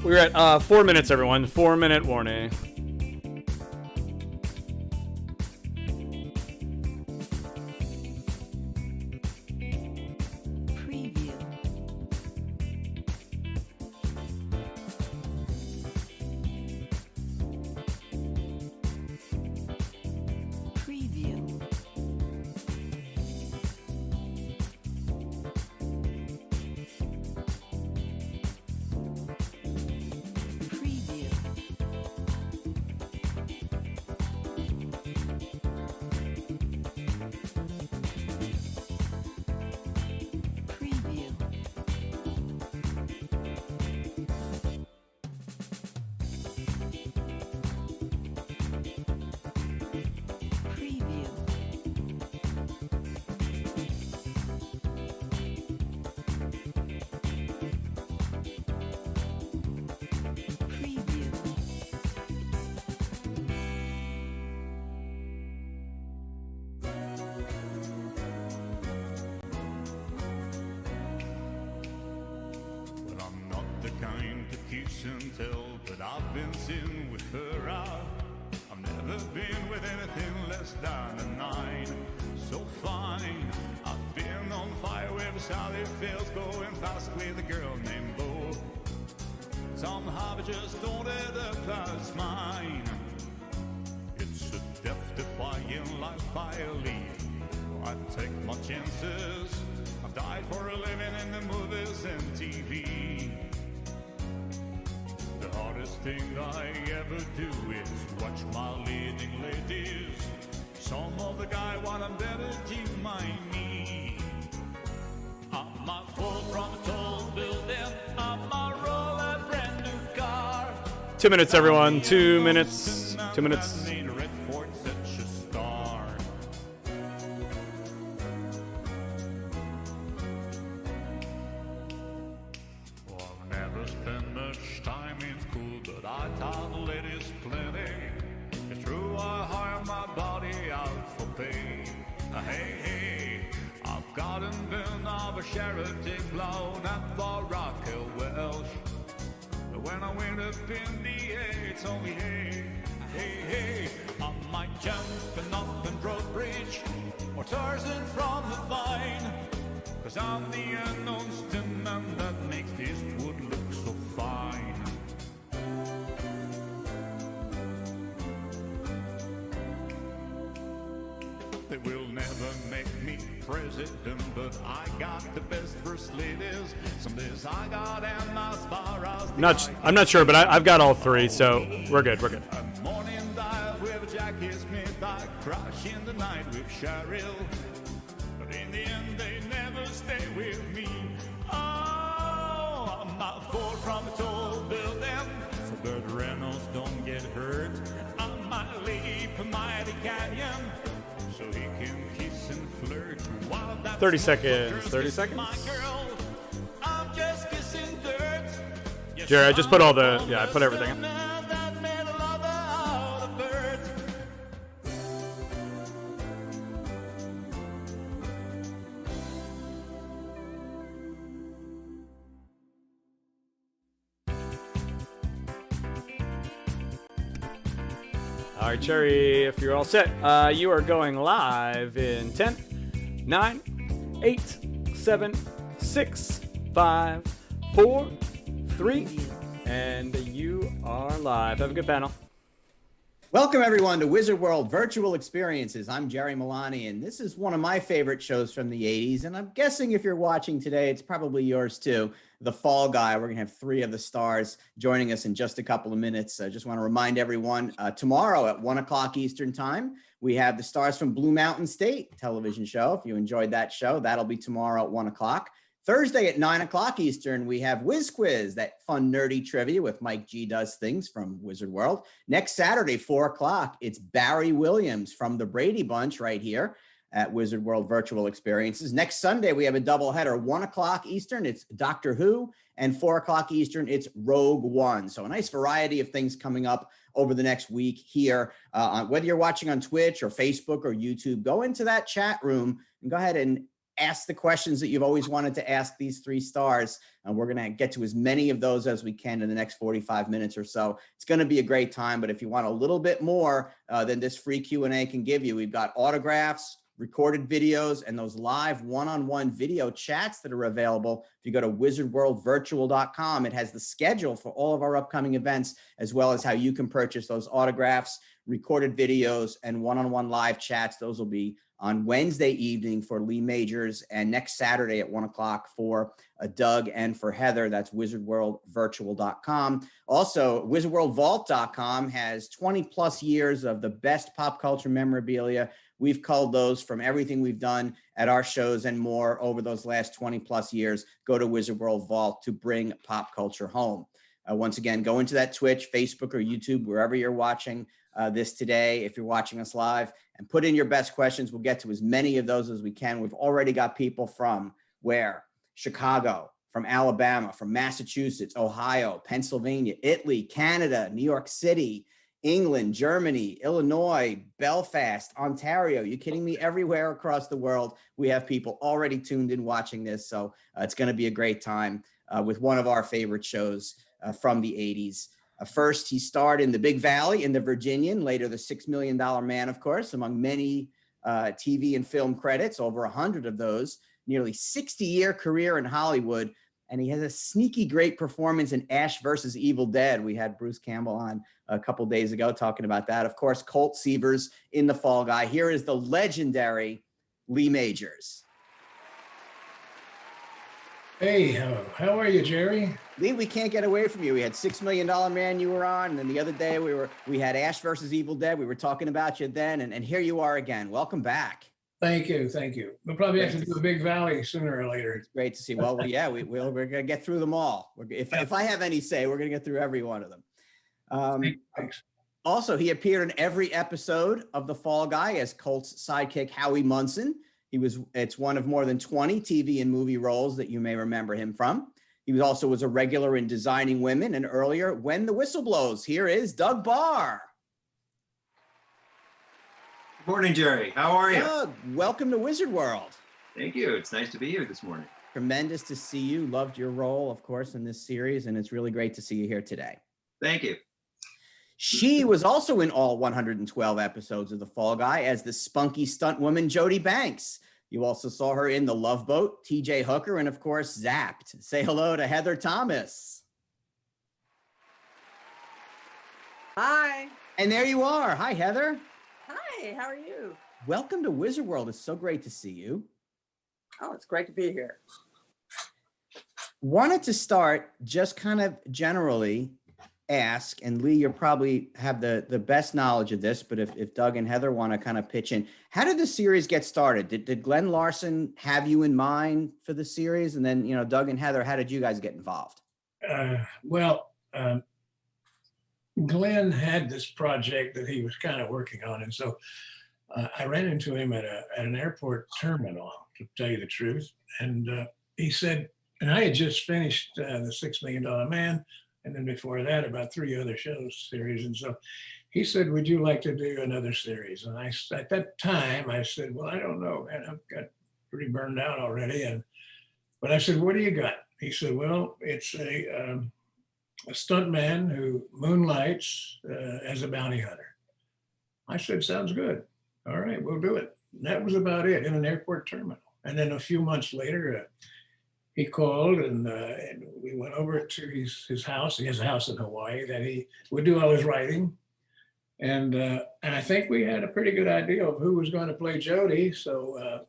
We're at 4 minutes, everyone. 4-minute warning. And tell, but I've been seen with her out. I've never been with anything less than a 9. So fine, I've been on fire with Sally Fields, going fast with a girl named Bo. Somehow I just don't end up as mine. It's a death-defying life I lead. I take my chances. I've died for a living in the movies and TV. The hardest thing I ever do is watch my leading ladies. Some of the guy want them better to my knee. I'm my fall from a tall building. I'm my roll a brand new car. 2 minutes, everyone. 2 minutes. 2 minutes. Charity blown at Barr, Welsh. But when I went up in the air, it's only hey, hey, hey. I might jump and up and drawbridge or Tarzan from the vine. Cause I'm the unknown stuntman that makes this wood look so fine. They will never make me president, but I got the best first ladies. Some days I got and as far as I'm not sure, but I've got all 3, so we're good. We're good. A morning dive with Jackie Smith, I crash in the night with Cheryl. But in the end, they never stay with me. Oh, I'm not far from a tall building, so Burt Reynolds don't get hurt. I might leap a mighty canyon, so he can kiss and flirt. 30 seconds. 30 seconds. Girl, I'm just kissing dirt. Yes, Jerry, I just put all the, I put everything in. All right, Cherry, if you're all set, you are going live in 10, 9, 8, 7, 6, 5, 4, 3, and you are live. Have a good panel. Welcome, everyone, to Wizard World Virtual Experiences. I'm Jerry Milani, and this is one of my favorite shows from the 80s, and I'm guessing if you're watching today, it's probably yours too. The Fall Guy. We're going to have 3 of the stars joining us in just a couple of minutes. I just want to remind everyone, tomorrow at 1 o'clock Eastern Time, we have the stars from Blue Mountain State television show. If you enjoyed that show, that'll be tomorrow at 1 o'clock. Thursday at 9 o'clock Eastern, we have Whiz Quiz, that fun, nerdy trivia with Mike G Does Things from Wizard World. Next Saturday, 4 o'clock, it's Barry Williams from the Brady Bunch right here at Wizard World Virtual Experiences. Next Sunday, we have a doubleheader, 1 o'clock Eastern, it's Doctor Who, and 4 o'clock Eastern, it's Rogue One. So a nice variety of things coming up over the next week here. Whether you're watching on Twitch or Facebook or YouTube, go into that chat room and go ahead and ask the questions that you've always wanted to ask these 3 stars. And we're going to get to as many of those as we can in the next 45 minutes or so. It's going to be a great time. But if you want a little bit more than this free Q&A can give you, we've got autographs, recorded videos, and those live one-on-one video chats that are available. If you go to wizardworldvirtual.com, it has the schedule for all of our upcoming events, as well as how you can purchase those autographs, recorded videos, and one-on-one live chats. Those will be on Wednesday evening for Lee Majors and next Saturday at 1 o'clock for Doug and for Heather. That's wizardworldvirtual.com. Also, wizardworldvault.com has 20 plus years of the best pop culture memorabilia. We've culled those from everything we've done at our shows and more over those last 20 plus years. Go to Wizard World Vault to bring pop culture home. Once again, go into that Twitch, Facebook, or YouTube, wherever you're watching this today. If you're watching us live, and put in your best questions. We'll get to as many of those as we can. We've already got people from where? Chicago, from Alabama, from Massachusetts, Ohio, Pennsylvania, Italy, Canada, New York City, England, Germany, Illinois, Belfast, Ontario. You kidding me? Everywhere across the world, we have people already tuned in watching this. So it's going to be a great time with one of our favorite shows from the 80s. First, he starred in The Big Valley in The Virginian, later The $6 Million Man, of course, among many TV and film credits, over 100 of those, nearly 60-year career in Hollywood. And he has a sneaky great performance in Ash versus Evil Dead. We had Bruce Campbell on a couple days ago talking about that. Of course, Colt Seavers in The Fall Guy. Here is the legendary Lee Majors. Hey, how are you, Jerry? Lee, we can't get away from you. We had $6 Million Man you were on, and then the other day we had Ash versus Evil Dead. We were talking about you then, and here you are again. Welcome back. Thank you. We'll probably have to do a Big Valley sooner or later. It's great to see. Well, yeah, we're going to get through them all. If I have any say, we're going to get through every one of them. Thanks. Also, he appeared in every episode of The Fall Guy as Colt's sidekick, Howie Munson. It's one of more than 20 TV and movie roles that you may remember him from. He was a regular in Designing Women and earlier When the Whistle Blows. Here is Doug Barr. Good morning, Jerry. How are you? Doug, welcome to Wizard World. Thank you. It's nice to be here this morning. Tremendous to see you. Loved your role, of course, in this series, and it's really great to see you here today. Thank you. She was also in all 112 episodes of The Fall Guy as the spunky stunt woman, Jody Banks. You also saw her in The Love Boat, TJ Hooker, and of course, Zapped. Say hello to Heather Thomas. Hi. And there you are. Hi, Heather. Hi, how are you? Welcome to Wizard World. It's so great to see you. Oh, it's great to be here. Wanted to start just kind of generally ask, and Lee, you probably have the best knowledge of this, but if Doug and Heather want to kind of pitch in, how did the series get started? Did Glenn Larson have you in mind for the series? And then, Doug and Heather, how did you guys get involved? Glenn had this project that he was kind of working on. And so I ran into him at an airport terminal, to tell you the truth. And he said, and I had just finished the $6 Million Man. And then before that, about 3 other shows series. And so he said, would you like to do another series? And at that time, I said, well, I don't know, man, I've got pretty burned out already. But I said, what do you got? He said, well, it's a stuntman who moonlights as a bounty hunter. I said, sounds good. All right, we'll do it. And that was about it, in an airport terminal. And then a few months later, he called and we went over to his house. He has a house in Hawaii that he would do all his writing. And I think we had a pretty good idea of who was going to play Jody. So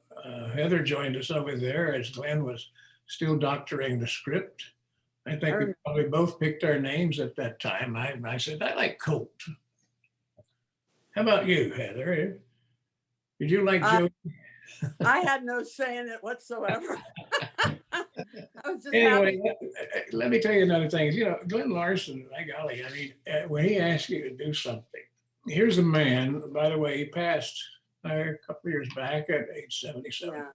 Heather joined us over there as Glenn was still doctoring the script. I think we probably both picked our names at that time. I said, I like Colt. How about you, Heather? Did you like Jody? I had no say in it whatsoever. I was just Anyway, happy. let me tell you another thing. Glenn Larson, my golly, I mean, when he asks you to do something, here's a man, by the way, he passed a couple of years back at age 77. Yeah.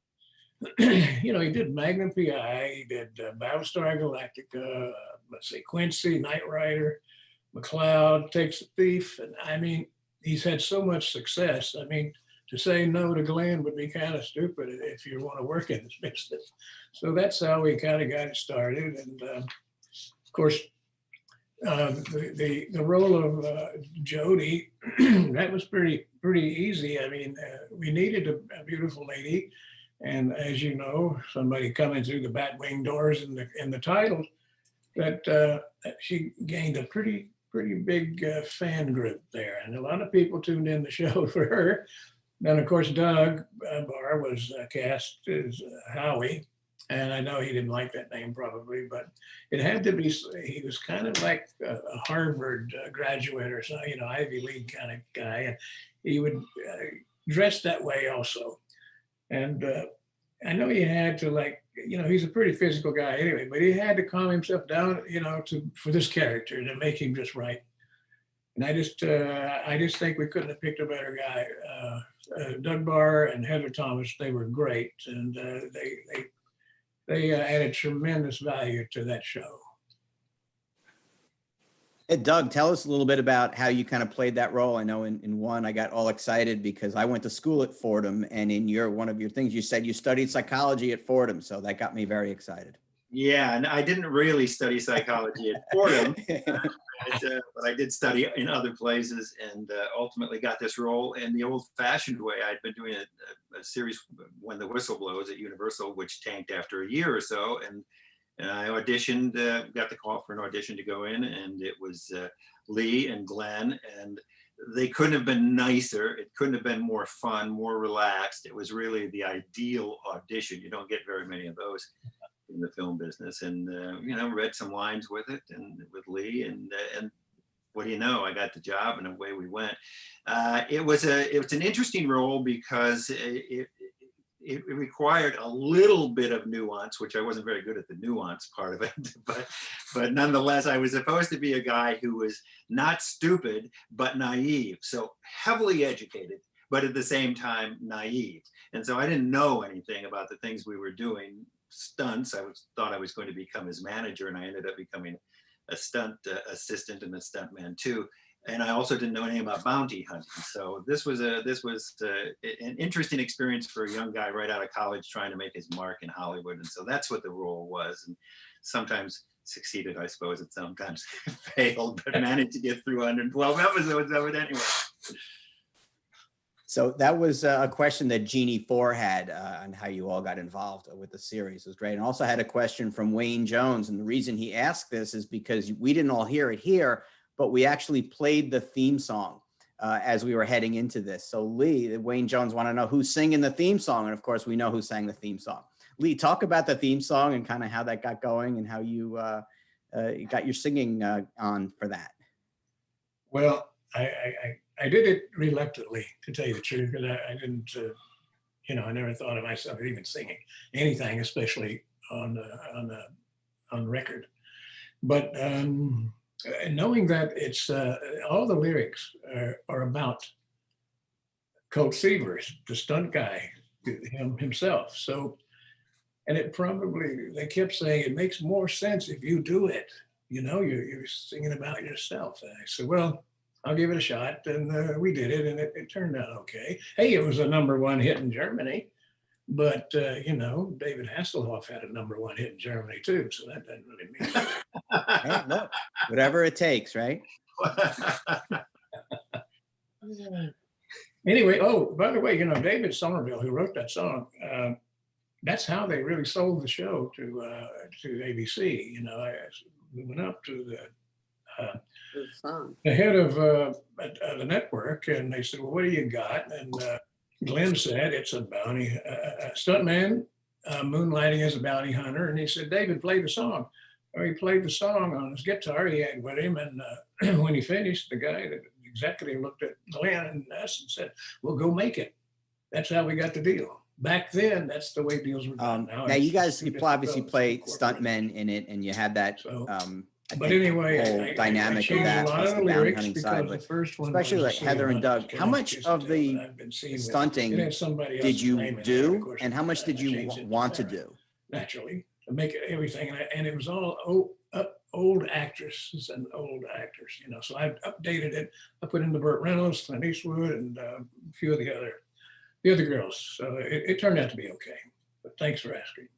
He did Magnum PI, he did Battlestar Galactica, Quincy, Knight Rider, McCloud, Takes a Thief. And I mean, he's had so much success. I mean, to say no to Glenn would be kind of stupid if you want to work in this business. So that's how we kind of got it started. And of course, the role of Jody, that was pretty easy. I mean, we needed a beautiful lady, and as you know, somebody coming through the bat wing doors in the title, that she gained a pretty big fan group there, and a lot of people tuned in the show for her. Then of course Doug Barr was cast as Howie. And I know he didn't like that name probably, but it had to be, he was kind of like a Harvard graduate or something, you know, Ivy League kind of guy. And he would dress that way also. And I know he had to, like, you know, he's a pretty physical guy anyway, but he had to calm himself down, you know, for this character to make him just right. And I just think we couldn't have picked a better guy. Doug Barr and Heather Thomas, they were great. And they added tremendous value to that show. Hey, Doug, tell us a little bit about how you kind of played that role. I know in one, I got all excited because I went to school at Fordham, and in one of your things, you said you studied psychology at Fordham. So that got me very excited. Yeah, and I didn't really study psychology at Fordham, but I did study in other places, and ultimately got this role in the old-fashioned way. I'd been doing a series, When the Whistle Blows, at Universal, which tanked after a year or so, and I auditioned, got the call for an audition to go in, and it was Lee and Glenn, and they couldn't have been nicer. It couldn't have been more fun, more relaxed. It was really the ideal audition. You don't get very many of those in the film business, and you know, read some lines with it and with Lee, and what do you know, I got the job, and away we went. It was an interesting role because it required a little bit of nuance, which I wasn't very good at the nuance part of it, but nonetheless, I was supposed to be a guy who was not stupid but naive, so heavily educated, but at the same time naive. And so I didn't know anything about the things we were doing. Stunts, thought I was going to become his manager, and I ended up becoming a stunt assistant and a stuntman too. And I also didn't know anything about bounty hunting. So this was an interesting experience for a young guy right out of college trying to make his mark in Hollywood. And so that's what the role was. And sometimes succeeded, I suppose, and sometimes failed, but managed to get through 112 episodes of it anyway. So that was a question that Jeannie Four had on how you all got involved with the series. It was great. And also had a question from Wayne Jones. And the reason he asked this is because we didn't all hear it here, but we actually played the theme song as we were heading into this. So Lee, Wayne Jones want to know who's singing the theme song. And of course, we know who sang the theme song. Lee, talk about the theme song and kind of how that got going and how you got your singing on for that. Well, I did it reluctantly, to tell you the truth, because I didn't, you know, I never thought of myself even singing anything, especially on record. But knowing that it's all the lyrics are about Colt Seavers, the stunt guy, himself. So, and it probably, they kept saying, it makes more sense if you do it. You know, you're singing about yourself. And I said, well, I'll give it a shot. And we did it, and it turned out okay. Hey, it was a #1 hit in Germany. But, you know, David Hasselhoff had a #1 hit in Germany too. So that doesn't really mean Hey, look, whatever it takes, right? Anyway, oh, by the way, you know, David Somerville, who wrote that song, that's how they really sold the show to ABC. You know, we went up to the head of the network, and they said, well, what do you got? And Glenn said, it's a bounty, a stuntman moonlighting as a bounty hunter. And he said, David, play the song. Well, he played the song on his guitar he had with him. And when he finished, the executive looked at Glenn and us and said, well, go make it. That's how we got the deal. Back then, that's the way deals were done. Now you guys, you obviously play stuntmen in it, and you had that. But anyway, whole dynamic of that, plus the bounty hunting side, but especially like Heather and Doug, how much of the stunting did you do, and how much did you want to do? Naturally, to make it everything, and it was all old actresses and old actors, you know. So I updated it. I put in the Burt Reynolds, Clint Eastwood, and a few of the other the other girls. So it turned out to be okay. But thanks for asking.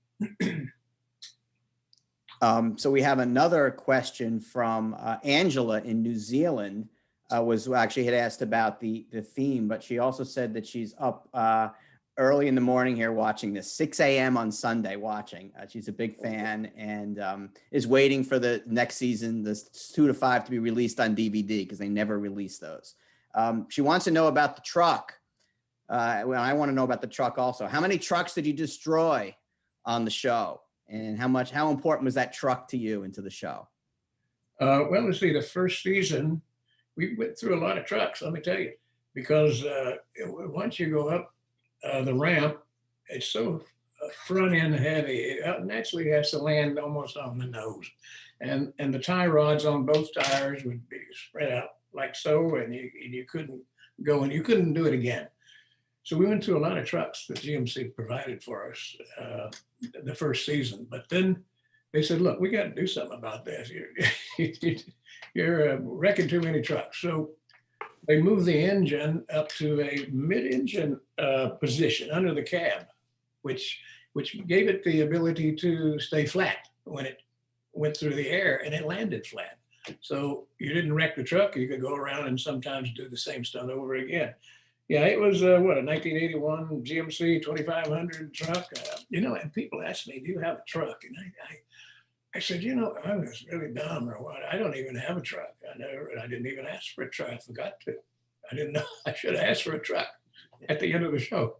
So we have another question from Angela in New Zealand. Was actually had asked about the theme, but she also said that she's up early in the morning here watching this, 6 a.m. on Sunday watching. She's a big fan and is waiting for the next season, the 2 to 5, to be released on DVD because they never release those. She wants to know about the truck. Well, I want to know about the truck also. How many trucks did you destroy on the show? And how important was that truck to you and to the show? Well, let's see, the first season, we went through a lot of trucks, let me tell you, because once you go up the ramp, it's so front end heavy. It naturally has to land almost on the nose. And the tie rods on both tires would be spread out like so, and you couldn't go and you couldn't do it again. So we went through a lot of trucks that GMC provided for us the first season. But then they said, look, we got to do something about this. You're wrecking too many trucks. So they moved the engine up to a mid-engine position under the cab, which gave it the ability to stay flat when it went through the air, and it landed flat. So you didn't wreck the truck. You could go around and sometimes do the same stunt over again. Yeah, it was a 1981 GMC 2500 truck. And people ask me, do you have a truck? And I said, I was really dumb or what? I don't even have a truck. I didn't even ask for a truck. I forgot to. I didn't know. I should have asked for a truck at the end of the show.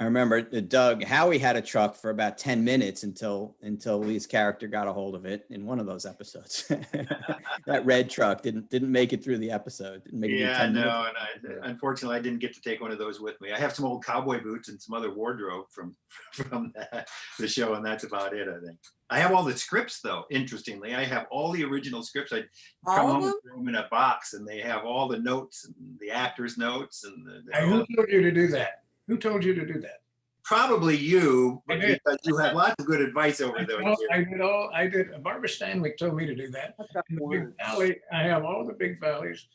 I remember Doug, Howie had a truck for about 10 minutes until Lee's character got a hold of it in one of those episodes. That red truck didn't make it through the episode. Didn't make it through 10 minutes. And unfortunately, I didn't get to take one of those with me. I have some old cowboy boots and some other wardrobe from the show, and that's about it, I think. I have all the scripts, though. Interestingly, I have all the original scripts. I come home with them in a box, and they have all the notes and the actors' notes. And who told you to do that? Who told you to do that? Probably you, but because you had lots of good advice over those years. I did. Barbara Stanwyck told me to do that. In the Big Valley, I have all the big valleys.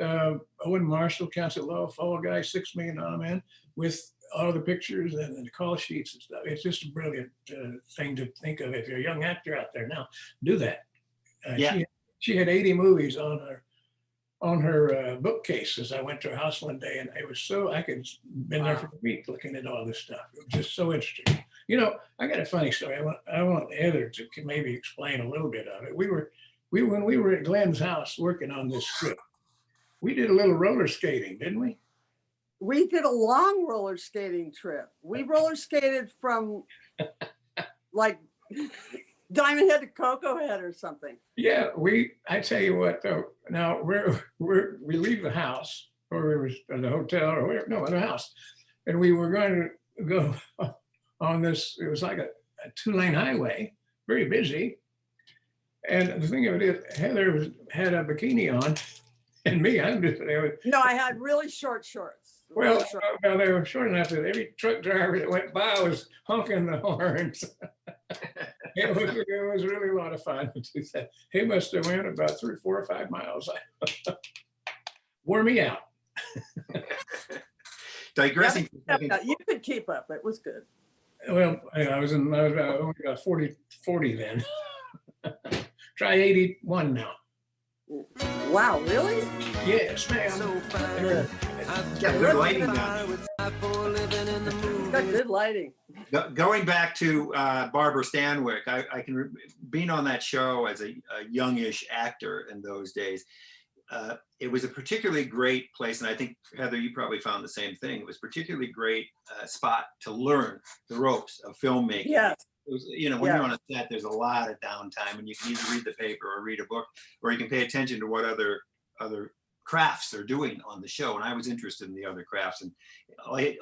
Owen Marshall, Council Law, Fall Guy, $6 Million Man, with all the pictures and the call sheets and stuff. It's just a brilliant thing to think of. If you're a young actor out there now, do that. She had 80 movies on her bookcase as I went to her house one day, and it was so I could been there for a week looking at all this stuff. It was just so interesting. I got a funny story. I want Heather to maybe explain a little bit of it. When we were at Glenn's house working on this script, we did a little roller skating, didn't we? We did a long roller skating trip. We roller skated from like Diamond Head to Cocoa Head or something. Yeah, I tell you what though, now we leave the house, or we were in the hotel or whatever, no, in the house. And we were going to go on this, it was like a 2-lane highway, very busy. And the thing of it is, Heather had a bikini on, and me, I'm just there. No, I had really short shorts. Well, they were short enough that every truck driver that went by was honking the horns. It was really a lot of fun to do that. He must have went about 3, 4, or 5 miles. Wore me out. Digressing. You could keep up. It was good. Well, I only got 40 then. Try 81 now. Wow, really? Yes, ma'am. Good lighting now. It's got good lighting. Going back to Barbara Stanwyck, I can being on that show as a youngish actor in those days. It was a particularly great place, and I think, Heather, you probably found the same thing. It was a particularly great spot to learn the ropes of filmmaking. Yes. It was, when you're on a set, there's a lot of downtime, and you can either read the paper or read a book, or you can pay attention to what other crafts are doing on the show. And I was interested in the other crafts, and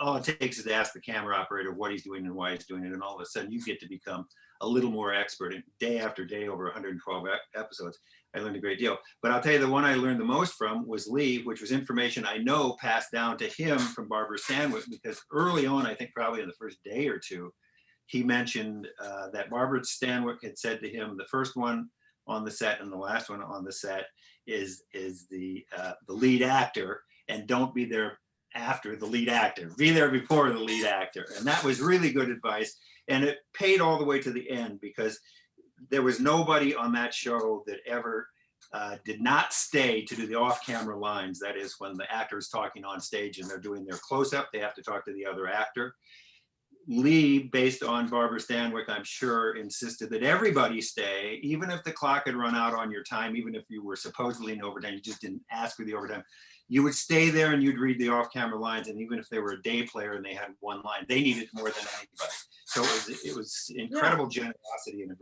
all it takes is to ask the camera operator what he's doing and why he's doing it, and all of a sudden you get to become a little more expert. And day after day, over 112 episodes, I learned a great deal. But I'll tell you, the one I learned the most from was Lee, which was information I know passed down to him from Barbara Stanwyck, because early on, I think probably in the first day or two, he mentioned that Barbara Stanwyck had said to him, the first one on the set and the last one on the set is the lead actor, and don't be their after the lead actor. Be there before the lead actor. And that was really good advice. And it paid all the way to the end, because there was nobody on that show that ever did not stay to do the off-camera lines. That is, when the actor is talking on stage and they're doing their close-up, they have to talk to the other actor. Lee, based on Barbara Stanwyck, I'm sure, insisted that everybody stay, even if the clock had run out on your time, even if you were supposedly in overtime, you just didn't ask for the overtime. You would stay there and you'd read the off-camera lines, and even if they were a day player and they had one line, they needed more than anybody. So it was incredible generosity, and a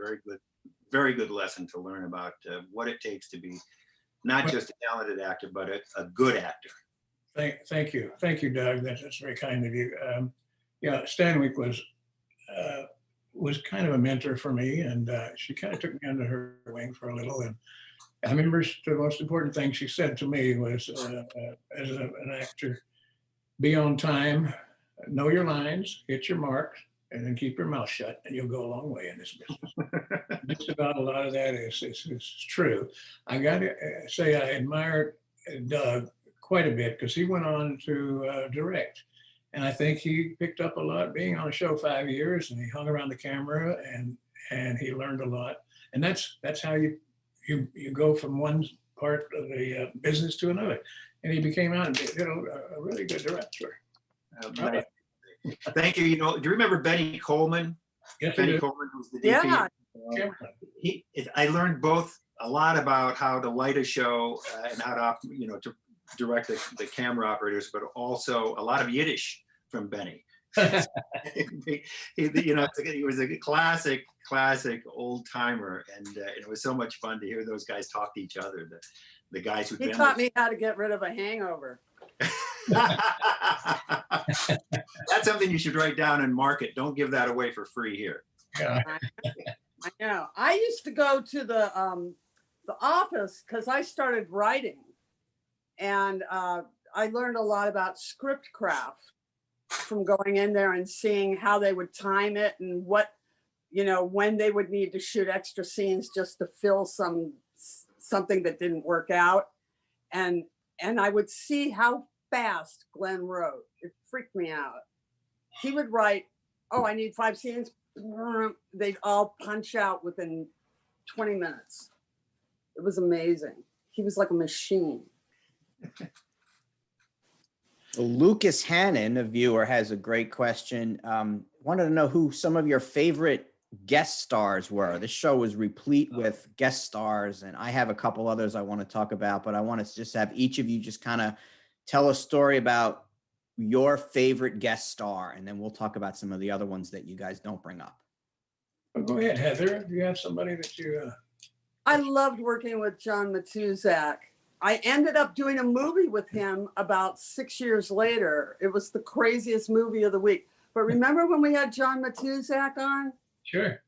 very good lesson to learn about what it takes to be not just a talented actor, but a good actor. Thank you, Doug. That's very kind of you. Yeah, Stanwyck was kind of a mentor for me, and she kind of took me under her wing for a little. And I remember the most important thing she said to me was, as an actor, be on time, know your lines, hit your mark, and then keep your mouth shut, and you'll go a long way in this business. Just about a lot of that is true. I got to say I admire Doug quite a bit, because he went on to direct. And I think he picked up a lot being on a show 5 years, and he hung around the camera, and he learned a lot. And that's how you go from one part of the business to another. And he became out and did a really good director. Thank you. Do you remember Benny Coleman? Yes, Benny Coleman was the DP. Yeah. I learned a lot about how to light a show and how to direct the camera operators, but also a lot of Yiddish from Benny. He was a classic old timer, and it was so much fun to hear those guys talk to each other. The guys who He taught me how to get rid of a hangover. That's something you should write down and market. Don't give that away for free here. Yeah. I know. I used to go to the office because I started writing, and I learned a lot about script craft from going in there and seeing how they would time it, and what, when they would need to shoot extra scenes just to fill something that didn't work out. And I would see how fast Glenn wrote. It freaked me out. He would write, oh, I need 5 scenes. They'd all punch out within 20 minutes. It was amazing. He was like a machine. Lucas Hannon, a viewer, has a great question. Wanted to know who some of your favorite guest stars were. This show was replete with guest stars, and I have a couple others I want to talk about, but I want to just have each of you just kind of tell a story about your favorite guest star, and then we'll talk about some of the other ones that you guys don't bring up. Well, go ahead, Heather. Do you have somebody that you... I loved working with John Matuzak. I ended up doing a movie with him about 6 years later. It was the craziest movie of the week. But remember when we had John Matuzak on? Sure.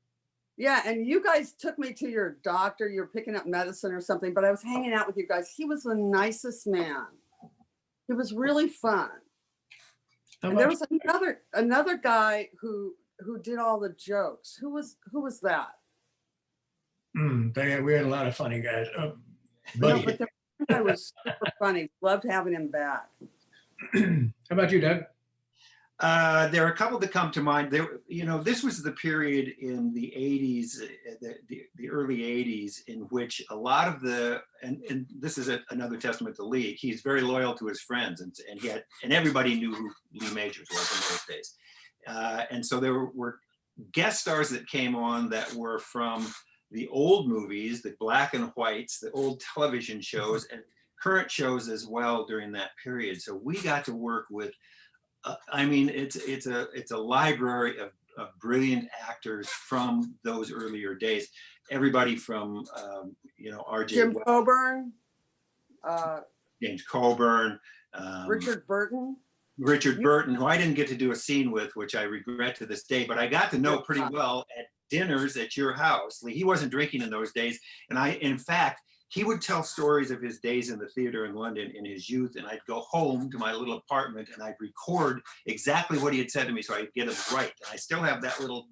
Yeah, and you guys took me to your doctor. You were picking up medicine or something, but I was hanging out with you guys. He was the nicest man. It was really fun. And there was another guy who did all the jokes. Who was that? We had a lot of funny guys. No, but the guy was super funny. Loved having him back. How about you, Doug? There are a couple that come to mind. This was the period in the 80s, the early 80s, in which a lot of and this is another testament to Lee. He's very loyal to his friends, and everybody knew who Lee Majors was in those days. And so there were guest stars that came on that were from the old movies, the black and whites, the old television shows, and current shows as well during that period. So we got to work with, it's a library of brilliant actors from those earlier days. Everybody from, R.J. Jim Coburn, James Coburn, Richard Burton. Richard Burton, who I didn't get to do a scene with, which I regret to this day, but I got to know pretty well at dinners at your house. Lee, he wasn't drinking in those days. And in fact, he would tell stories of his days in the theater in London in his youth, and I'd go home to my little apartment and I'd record exactly what he had said to me so I'd get it right. And I still have that little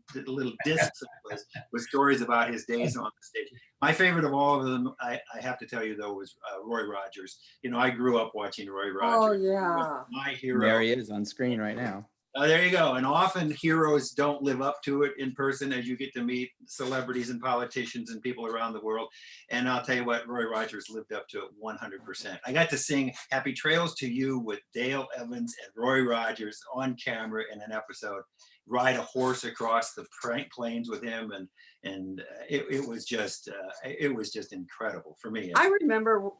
disc with stories about his days on the stage. My favorite of all of them, I have to tell you though, was Roy Rogers. You know, I grew up watching Roy Oh, Rogers. He was yeah. my hero. There he is on screen right now. There you go. And often heroes don't live up to it in person as you get to meet celebrities and politicians and people around the world. And I'll tell you what, Roy Rogers lived up to it 100%. I got to sing Happy Trails to You with Dale Evans and Roy Rogers on camera in an episode, ride a horse across the plains with him. And it was just incredible for me. I remember,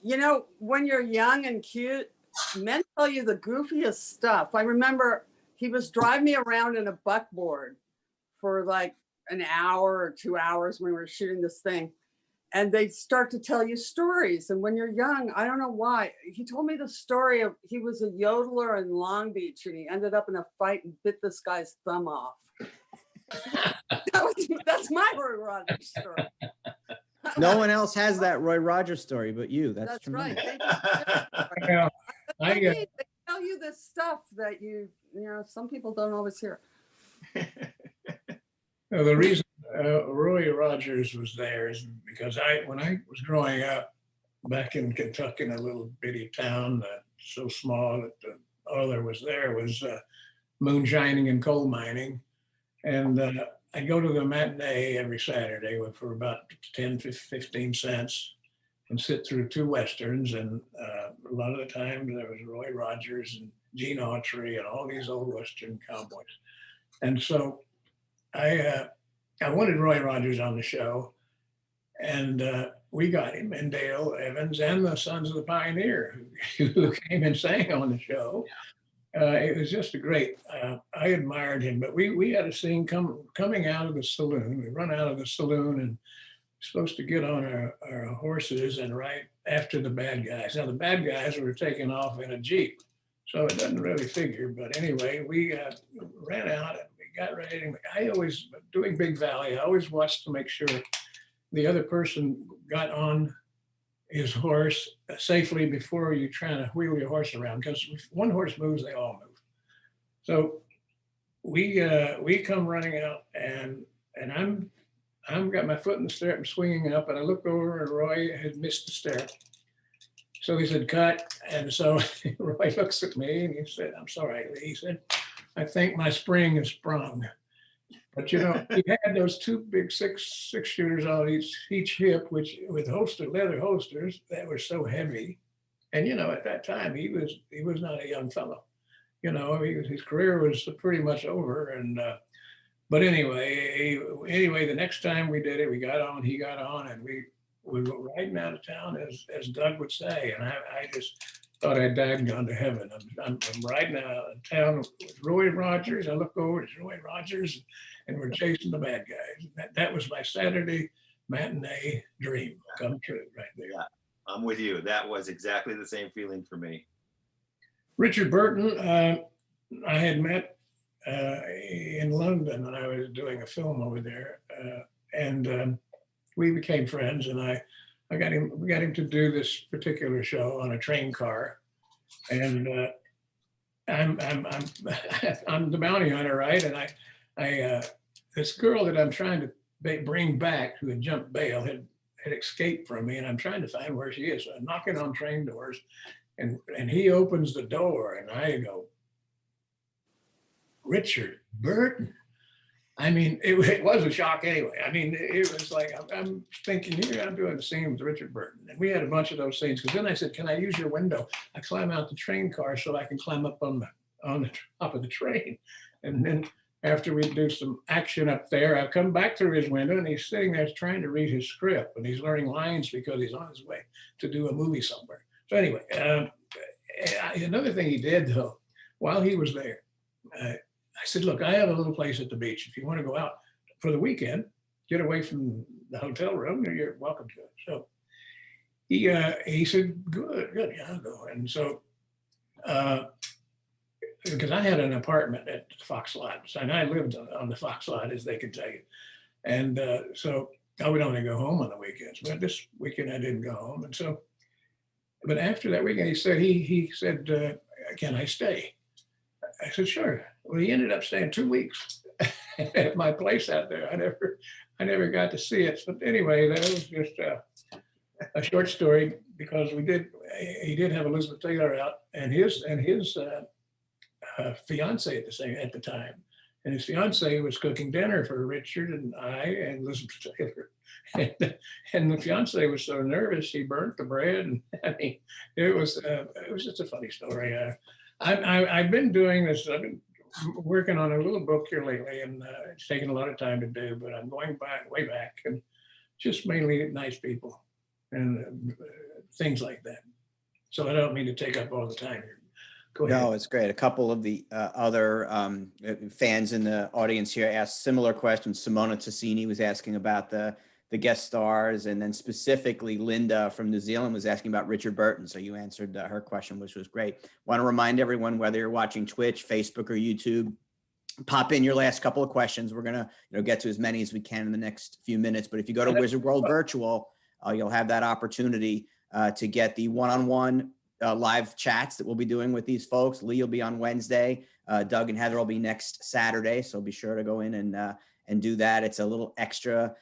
you know, when you're young and cute, men tell you the goofiest stuff. I remember he was driving me around in a buckboard for like an hour or 2 hours when we were shooting this thing. And they start to tell you stories. And when you're young, I don't know why. He told me the story of he was a yodeler in Long Beach and he ended up in a fight and bit this guy's thumb off. That's my Roy Rogers story. No one else has that Roy Rogers story but you. That's tremendous. Right. Yeah, They tell you this stuff that you know, some people don't always hear. the reason Roy Rogers was there is because when I was growing up back in Kentucky, in a little bitty town so small that all there was moonshining and coal mining. And I'd go to the matinee every Saturday for about 10, 15 cents and sit through 2 Westerns. And a lot of the time there was Roy Rogers and Gene Autry and all these old Western cowboys. And so I wanted Roy Rogers on the show, and we got him, and Dale Evans and the Sons of the Pioneer who came and sang on the show. It was just a great, I admired him, but we had a scene coming out of the saloon. We run out of the saloon and supposed to get on our horses and right after the bad guys. Now the bad guys were taking off in a Jeep, so it doesn't really figure. But anyway, we ran out and we got ready. I always, doing Big Valley, I always watched to make sure the other person got on his horse safely before you try to wheel your horse around, because if one horse moves, they all move. So we come running out, and I'm got my foot in the stirrup and swinging up, and I look over and Roy had missed the stirrup. So he said, cut. And so Roy looks at me and he said, I'm sorry, Lee. He said, I think my spring is sprung. But you know, he had those 2 big six shooters on each hip, which with leather holsters that were so heavy. And you know, at that time he was not a young fellow. You know, his career was pretty much over. And but anyway, the next time we did it, we got on, he got on, and we were riding out of town, as Doug would say. And I just thought I'd died and gone to heaven. I'm riding out of town with Roy Rogers. I look over, it's Roy Rogers, and we're chasing the bad guys. That was my Saturday matinee dream come true right there. Yeah, I'm with you. That was exactly the same feeling for me. Richard Burton, I had met in London when I was doing a film over there, and we became friends. And we got him to do this particular show on a train car, and I'm the bounty hunter, right? And I this girl that I'm trying to bring back, who had jumped bail, had escaped from me, and I'm trying to find where she is. So I'm knocking on train doors, and he opens the door, and I go, Richard Burton. I mean, it was a shock anyway. I mean, it was like, I'm thinking, here I'm doing a scene with Richard Burton. And we had a bunch of those scenes, because then I said, can I use your window? I climb out the train car so I can climb up on the top of the train. And then after we do some action up there, I come back through his window, and he's sitting there trying to read his script, and he's learning lines because he's on his way to do a movie somewhere. So anyway, another thing he did though, while he was there, I said, look, I have a little place at the beach. If you want to go out for the weekend, get away from the hotel room, you're welcome to it. So he said, good, yeah, I'll go. And so, because I had an apartment at Fox Lot, and I lived on the Fox Lot, as they could tell you. And so I would only go home on the weekends, but this weekend I didn't go home. And so, but after that weekend, he said, can I stay? I said, sure. Well, he ended up staying 2 weeks. at my place out there. I never got to see it. But anyway, that was just a short story because he did have Elizabeth Taylor out and his fiance at the time. And his fiance was cooking dinner for Richard and I and Elizabeth Taylor. And the fiance was so nervous, she burnt the bread. And I mean, it was just a funny story. I've been doing this. I've been working on a little book here lately, and it's taken a lot of time to do. But I'm going way back, and just mainly nice people and things like that. So I don't mean to take up all the time here. Go ahead. No, it's great. A couple of the other fans in the audience here asked similar questions. Simona Tassini was asking about the guest stars, and then specifically Linda from New Zealand was asking about Richard Burton. So you answered her question, which was great. Want to remind everyone, whether you're watching Twitch, Facebook, or YouTube, pop in your last couple of questions. We're gonna get to as many as we can in the next few minutes. But if you go to Wizard World Virtual, you'll have that opportunity to get the one-on-one live chats that we'll be doing with these folks. Lee will be on Wednesday. Doug and Heather will be next Saturday. So be sure to go in and do that. It's a little extra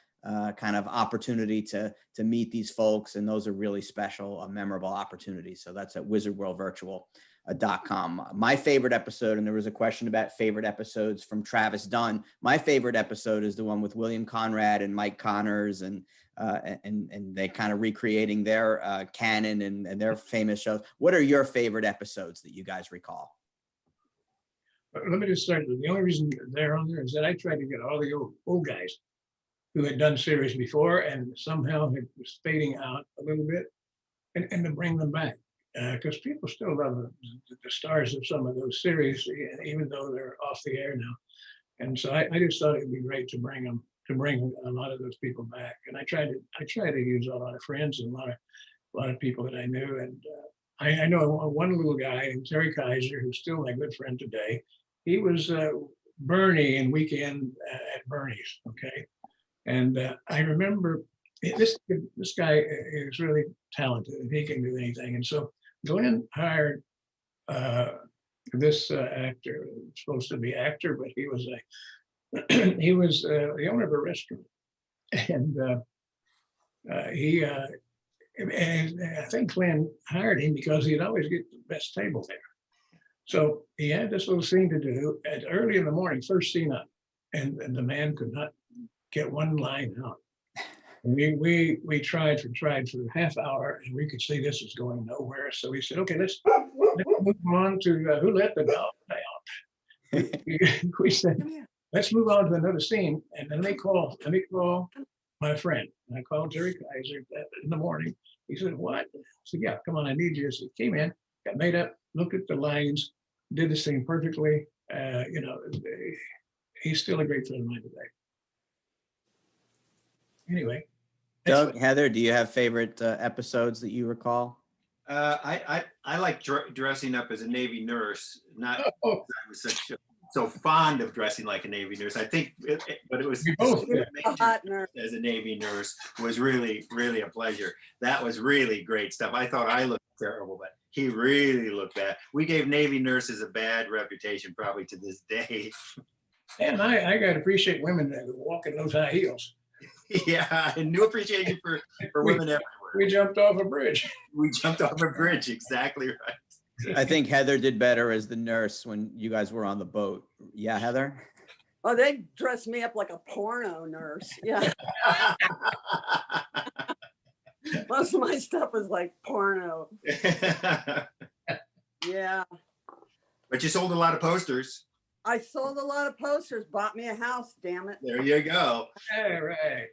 kind of opportunity to meet these folks. And those are really special, memorable opportunities. So that's at wizardworldvirtual.com. My favorite episode, and there was a question about favorite episodes from Travis Dunn. My favorite episode is the one with William Conrad and Mike Connors and they kind of recreating their canon and their famous shows. What are your favorite episodes that you guys recall? Let me just start with the only reason they're on there is that I tried to get all the old guys who had done series before and somehow it was fading out a little bit, and to bring them back because people still love the stars of some of those series, even though they're off the air now. And so I just thought it'd be great to bring a lot of those people back. And I try to use a lot of friends and a lot of people that I knew. And I know one little guy, Terry Kaiser, who's still my good friend today. He was Bernie in Weekend at Bernie's. Okay. And I remember this guy is really talented and he can do anything. And so Glenn hired this actor, supposed to be actor, but he was the owner of a restaurant. And and I think Glenn hired him because he'd always get the best table there. So he had this little scene to do at early in the morning, first scene up, and the man could not get one line out. And we tried for a half hour, and we could see this was going nowhere. So we said, okay, let's move on to who let the dog out. We said, let's move on to another scene, and then let me call my friend. And I called Terry Kaiser in the morning. He said, what? I said, yeah, come on, I need you. So he came in, got made up, looked at the lines, did the scene perfectly. He's still a great friend of mine today. Anyway. Doug, Heather, do you have favorite episodes that you recall? I like dressing up as a Navy nurse. Not I was so fond of dressing like a Navy nurse. I think, but it was hot nurse. As a Navy nurse was really, really a pleasure. That was really great stuff. I thought I looked terrible, but he really looked bad. We gave Navy nurses a bad reputation, probably to this day. And I got to appreciate women that walk in those high heels. Yeah, and new appreciation for women everywhere. We jumped off a bridge. We jumped off a bridge, exactly right. I think Heather did better as the nurse when you guys were on the boat. Yeah, Heather? Oh, they dressed me up like a porno nurse. Yeah. Most of my stuff is like porno. Yeah. But you sold a lot of posters. I sold a lot of posters, bought me a house, damn it. There you go. All right.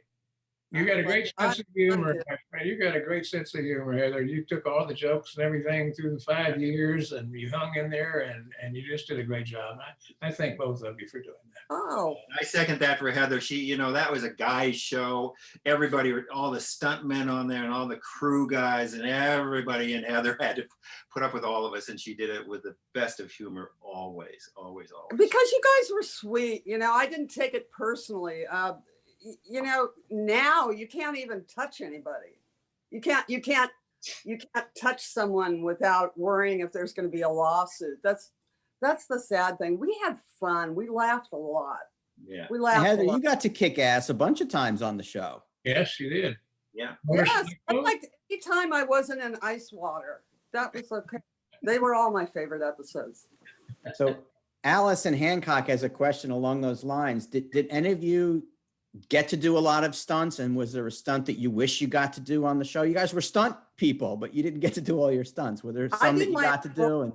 You got a great sense of humor. You got a great sense of humor, Heather. You took all the jokes and everything through the 5 years and you hung in there and you just did a great job. I thank both of you for doing that. Oh. I second that for Heather. She, that was a guy's show. Everybody, all the stuntmen on there and all the crew guys and everybody, and Heather had to put up with all of us, and she did it with the best of humor always, always, always. Because you guys were sweet. I didn't take it personally. Now you can't even touch anybody. You can't touch someone without worrying if there's going to be a lawsuit. That's the sad thing. We had fun. We laughed a lot. Yeah. We laughed a Heather, lot. you got to kick ass a bunch of times on the show. Yes, you did. Yeah. Yes, I liked any time I wasn't in ice water. That was okay. They were all my favorite episodes. So Allison Hancock has a question along those lines. Did any of you get to do a lot of stunts? And was there a stunt that you wish you got to do on the show? You guys were stunt people, but you didn't get to do all your stunts. Were there some that you got to do? And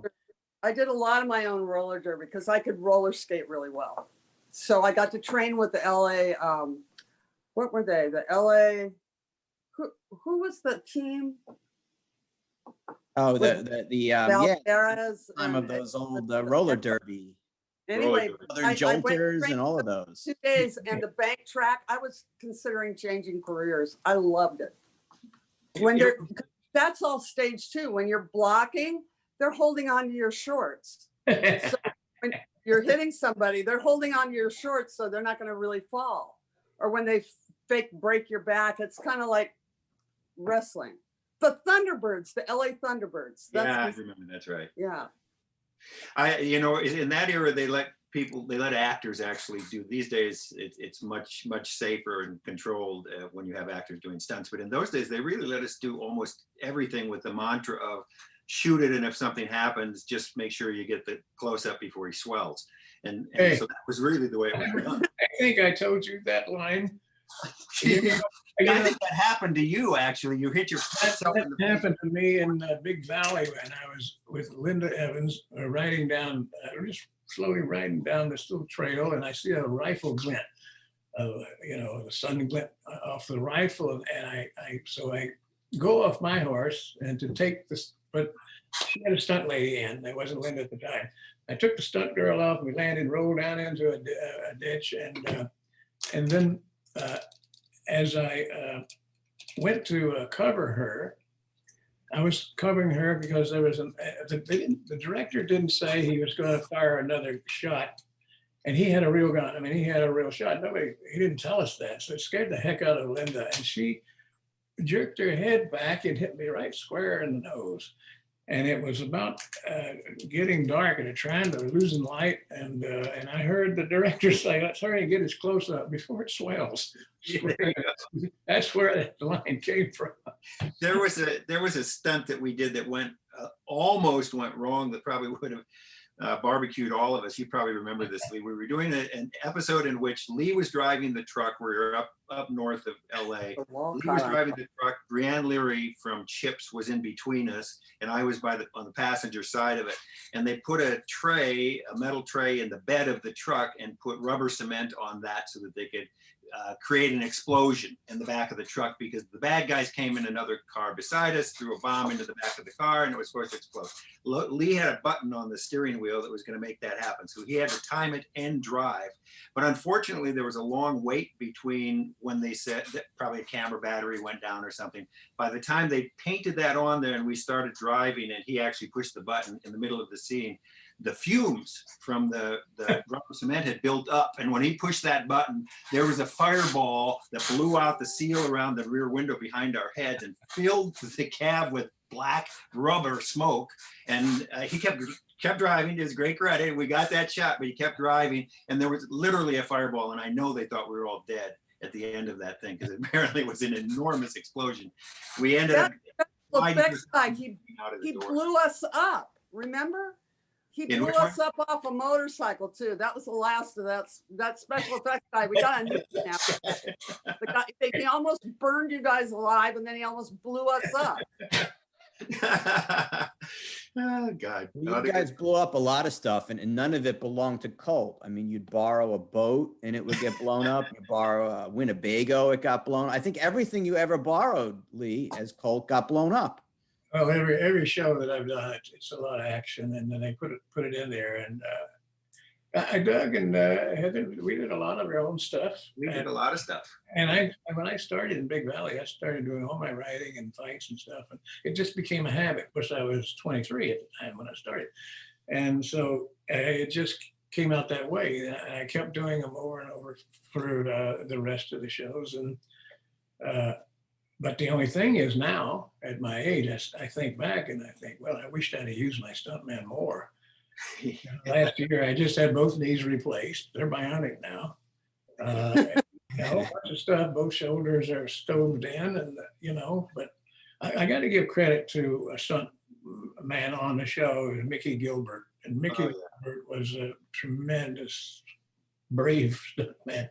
I did a lot of my own roller derby because I could roller skate really well. So I got to train with the LA, what were they? The LA, who was the team? oh, yeah, Perez time of those old roller derby. Anyway, Other jolters and all of those. 2 days and the bank track. I was considering changing careers. I loved it. When they're, that's all stage 2. When you're blocking, they're holding on to your shorts. So when you're hitting somebody, they're holding on to your shorts so they're not going to really fall. Or when they fake break your back, it's kind of like wrestling. The Thunderbirds, the LA Thunderbirds. Yeah, I remember. That's right. Yeah. In that era, they let actors actually do. These days, it's much safer and controlled when you have actors doing stunts. But in those days, they really let us do almost everything with the mantra of shoot it, and if something happens, just make sure you get the close up before he swells. And Hey. so that was really the way it was done. I think I told you that line. I think that happened to you, actually. You hit yourself in the That face. happened to me in Big Valley when I was with Linda Evans riding down, just slowly riding down this little trail, and I see a rifle glint, the sun glint off the rifle, and I go off my horse and to take this, but she had a stunt lady in. That wasn't Linda at the time. I took the stunt girl off. We landed, rolled down into a ditch, and then. As I went to cover her, I was covering her because there was the director didn't say he was going to fire another shot, and he had a real gun. I mean, he had a real shot. He didn't tell us that, so it scared the heck out of Linda, and she jerked her head back and hit me right square in the nose. And it was about getting dark and trying to losing light. And I heard the director say, let's hurry and get as close up before it swells. That's where the line came from. There was a stunt that we did that almost went wrong, that probably would have barbecued all of us. You probably remember this, Lee. We were doing an episode in which Lee was driving the truck. We were up north of LA. Lee was driving the truck. Brianne Leary from Chips was in between us, and I was on the passenger side of it. And they put a metal tray in the bed of the truck and put rubber cement on that so that they could create an explosion in the back of the truck, because the bad guys came in another car beside us, threw a bomb into the back of the car, and it was supposed to explode. Lee had a button on the steering wheel that was going to make that happen, so he had to time it and drive. But unfortunately, there was a long wait between when they said that probably a camera battery went down or something. By the time they painted that on there and we started driving, and he actually pushed the button in the middle of the scene, the fumes from the rubber cement had built up, and when he pushed that button, there was a fireball that blew out the seal around the rear window behind our heads and filled the cab with black rubber smoke. And he kept driving, to his great credit. We got that shot, but he kept driving, and there was literally a fireball, and I know they thought we were all dead at the end of that thing, because apparently it was an enormous explosion. We ended up he blew us up, remember? He blew us up off a motorcycle too. That was the last of that special effects guy. We got a new now. The guy, he almost burned you guys alive, and then he almost blew us up. Oh God! You guys blew up a lot of stuff, and none of it belonged to Colt. I mean, you'd borrow a boat and it would get blown up. You borrow a Winnebago, it got blown. I think everything you ever borrowed, Lee, as Colt, got blown up. Well, every show that I've done, it's a lot of action, and then they put it in there. And Doug and Heather, we did a lot of our own stuff. We did a lot of stuff. And when I started in Big Valley, I started doing all my writing and fights and stuff, and it just became a habit. Of course, I was 23 at the time when I started, and so it just came out that way. And I kept doing them over and over for the rest of the shows, and. But the only thing is now, at my age, I think back and I think, well, I wished I'd have used my stuntman more. Last year, I just had both knees replaced. They're bionic now. A bunch of stuff. Both shoulders are stoved in, and but I got to give credit to a stunt man on the show, Mickey Gilbert, and Mickey Gilbert was a tremendous, brave stunt man.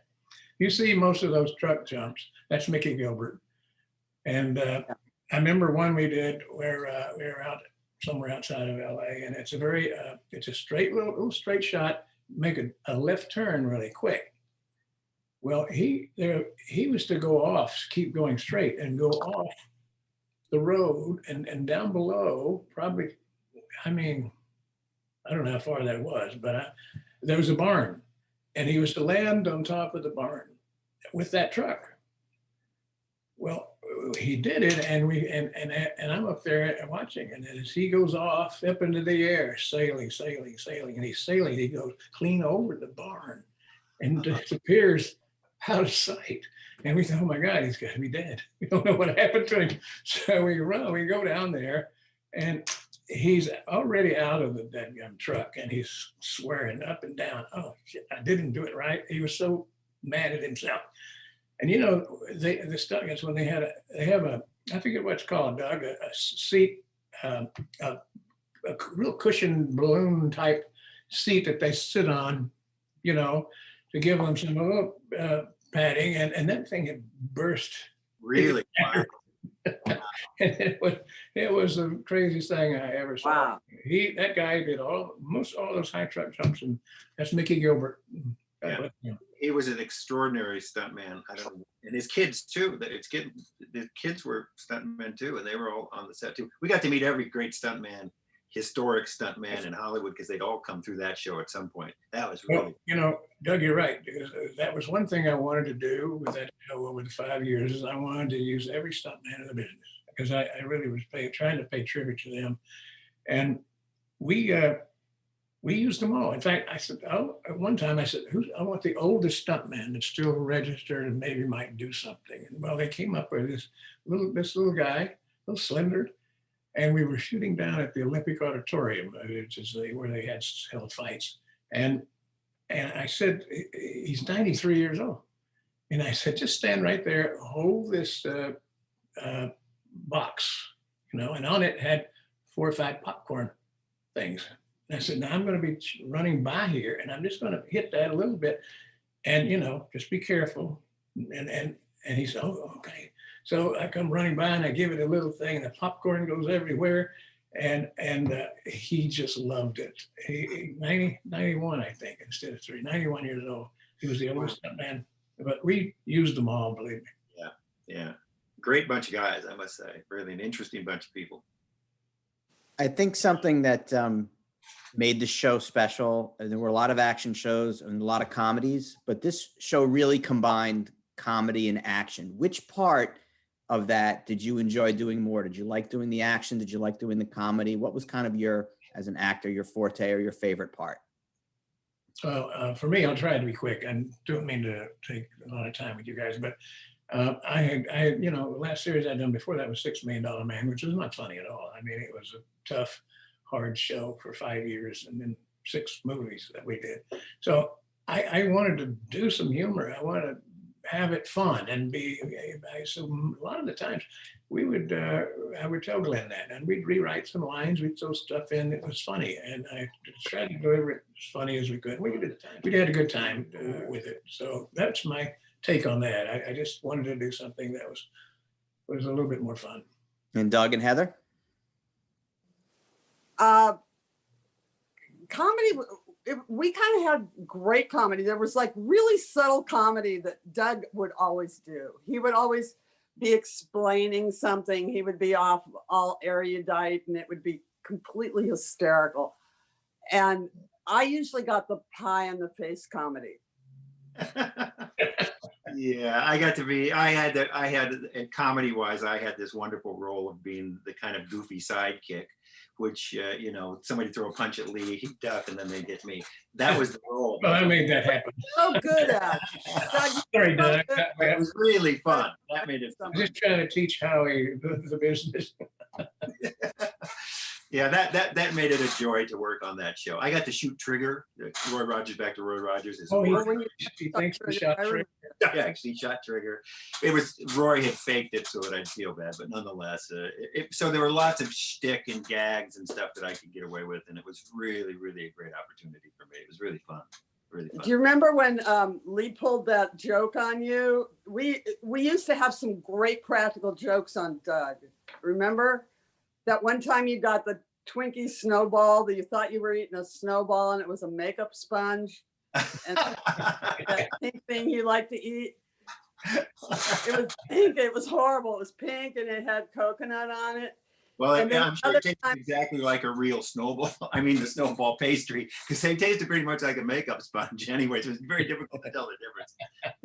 You see most of those truck jumps, that's Mickey Gilbert. And I remember one we did where we were out somewhere outside of LA, and it's a very, it's a straight little straight shot, make a left turn really quick. Well, he was to go off, keep going straight and go off the road and down below, probably, I mean, I don't know how far that was, but there was a barn, and he was to land on top of the barn with that truck. Well, he did it, and I'm up there watching, and as he goes off up into the air, sailing, and he's sailing, he goes clean over the barn and disappears out of sight. And we thought, oh my God, he's got to be dead. We don't know what happened to him. So we go down there, and he's already out of the deadgum truck, and he's swearing up and down, oh shit, I didn't do it right. He was so mad at himself. And the stunt guys, when they have a, I forget what it's called, Doug, a seat, a real cushion balloon type seat that they sit on, to give them some padding, and that thing had burst. Really? And it was the craziest thing I ever saw. Wow. That guy did most all those high truck jumps, and that's Mickey Gilbert. Yeah. He was an extraordinary stuntman. I don't know, and his kids too. The kids were stuntmen too, and they were all on the set too. We got to meet every great stuntman, historic stuntman in Hollywood, because they'd all come through that show at some point. That was really, Doug, you're right. Because that was one thing I wanted to do with that show over the 5 years, is I wanted to use every stuntman in the business, because I really was trying to pay tribute to them, and we used them all. In fact, I said, at one time I said, I want the oldest stuntman that's still registered and maybe might do something. And well, they came up with this little guy, a little slender, and we were shooting down at the Olympic Auditorium, which is where they had held fights. And I said, he's 93 years old. And I said, just stand right there, hold this box, and on it had 4 or 5 popcorn things. And I said, now I'm going to be running by here, and I'm just going to hit that a little bit, and just be careful. And he said, oh, okay. So I come running by, and I give it a little thing, and the popcorn goes everywhere, and he just loved it. He 91, I think, instead of 91 years old. He was the oldest man, but we used them all, believe me. Yeah. Great bunch of guys, I must say. Really an interesting bunch of people. I think something that made the show special, and there were a lot of action shows and a lot of comedies, but this show really combined comedy and action. Which part of that did you enjoy doing more? Did you like doing the action? Did you like doing the comedy? What was kind of as an actor, your forte or your favorite part? Well, for me, I'll try to be quick. I don't mean to take a lot of time with you guys, but I had, the last series I'd done before that was $6 Million Man, which was not funny at all. I mean, it was a tough, hard show for 5 years, and then 6 movies that we did. So I wanted to do some humor. I wanted to have it fun and so a lot of the times I would tell Glenn that, and we'd rewrite some lines, we'd throw stuff in that was funny, and I tried to deliver it as funny as we could. We had a good time with it. So that's my take on that. I just wanted to do something that was a little bit more fun. And Doug and Heather? Comedy, we kind of had great comedy. There was like really subtle comedy that Doug would always do. He would always be explaining something. He would be off all erudite, and it would be completely hysterical. And I usually got the pie in the face comedy. Yeah, comedy wise, I had this wonderful role of being the kind of goofy sidekick, which, somebody throw a punch at Lee, he'd duck, and then they'd get me. That was the role. Well, I made that happen. So good at it. Sorry, Doug. It was really fun. That made it fun. I'm just trying to teach Howie the business. Yeah, that made it a joy to work on that show. I got to shoot Trigger. Roy Rogers, back to Roy Rogers. Oh, Or when you he thinks the shot I trick. I actually shot Trigger. It was Roy had faked it so that I'd feel bad, but nonetheless, so there were lots of shtick and gags and stuff that I could get away with, and it was really, really a great opportunity for me. It was really fun. Really fun. Do you remember when Lee pulled that joke on you? We used to have some great practical jokes on Doug. Remember that one time you got the Twinkie snowball that you thought you were eating a snowball and it was a makeup sponge, and that pink thing you like to eat. It was pink. It was horrible. It was pink and it had coconut on it. Well, And then I'm sure other it tastes times- exactly like a real snowball. I mean, the snowball pastry, because they tasted pretty much like a makeup sponge anyway. So it's very difficult to tell the difference.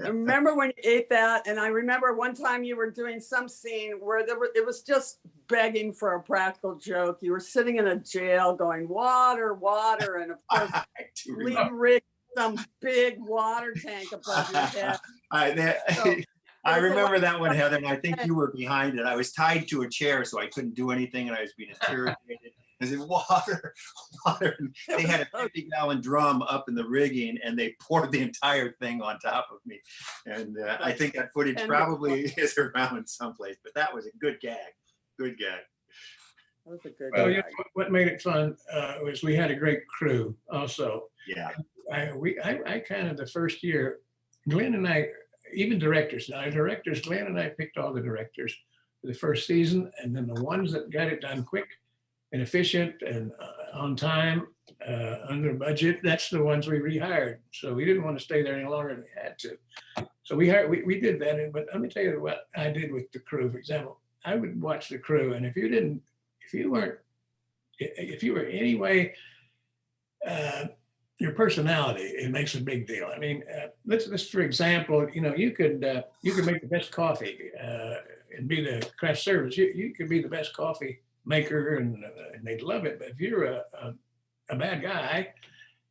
I remember when you ate that, and I remember one time you were doing some scene where it was just begging for a practical joke. You were sitting in a jail going, water, water, and of course, I do Lee remember. rigged some big water tank above your head. I remember that one, Heather, and I think you were behind it. I was tied to a chair, so I couldn't do anything, and I was being interrogated. I said, water, water. And they had a 50-gallon drum up in the rigging, and they poured the entire thing on top of me. And I think that footage probably is around someplace, but that was a good gag. Good gag. That was a good Well, gag. what made it fun was we had a great crew also. Yeah. I kind of the first year, Glenn and I, even directors, Glenn and I picked all the directors for the first season, and then the ones that got it done quick and efficient and on time, under budget, that's the ones we rehired. So we didn't want to stay there any longer than we had to. So we did that. But let me tell you what I did with the crew. For example, I would watch the crew, and if you were anyway, your personality, it makes a big deal. I mean, let's for example, you could make the best coffee and be the craft service. You could be the best coffee maker, and they'd love it. But if you're a bad guy,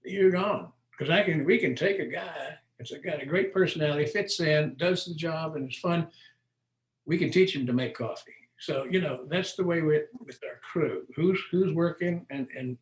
you're gone. Because we can take a guy that's got a great personality, fits in, does the job, and it's fun. We can teach him to make coffee. So that's the way with our crew. Who's working, and